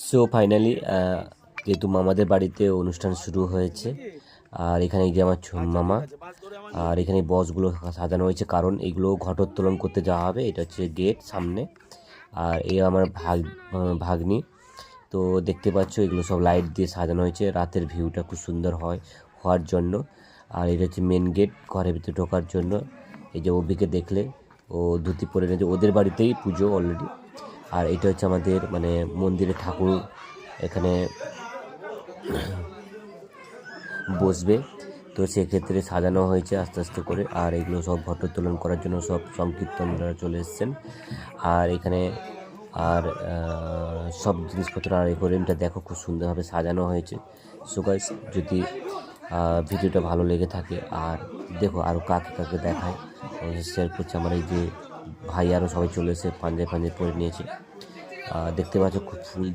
So finally যেহেতু মামাদের বাড়িতে অনুষ্ঠান শুরু হয়েছে, আর এখানে এই যে আমার মামা, আর এখানে বসগুলো সাজানো হয়েছে কারণ এগুলো ঘটোত্তোলন করতে যাওয়া হবে। এটা হচ্ছে গেট সামনে। আর এই আমার ভাগ্নি। তো দেখতে পাচ্ছ এগুলো সব লাইট দিয়ে সাজানো হয়েছে, রাতের ভিউটা খুব সুন্দর হওয়ার জন্য। আর এটা হচ্ছে মেন গেট ঘরের ভিতরে ঢোকার জন্য। এই যে অভিকে দেখলে ও ধুতি পরে নিয়েছে, ওদের বাড়িতেই পুজো অলরেডি। আর এটা হচ্ছে আমাদের মানে মন্দিরে ঠাকুর এখানে বসবে, তো সেক্ষেত্রে সাজানো হয়েছে আস্তে আস্তে করে। আর এগুলো সব ঘটোত্তোলন করার জন্য সব সংকীর্তনরা চলে এসছেন। আর এখানে আর সব জিনিসপত্র আর অ্যাকোয়ারিয়ামটা দেখো খুব সুন্দরভাবে সাজানো হয়েছে। সো গাইস, যদি ভিডিওটা ভালো লেগে থাকে আর দেখো আরও কাকে কাকে দেখায় শেয়ার করছে। আমার এই যে ভাই আরও সবাই চলে এসে পাঞ্জাবি পরে নিয়েছে, দেখতে পাচ্ছ খুব ফুল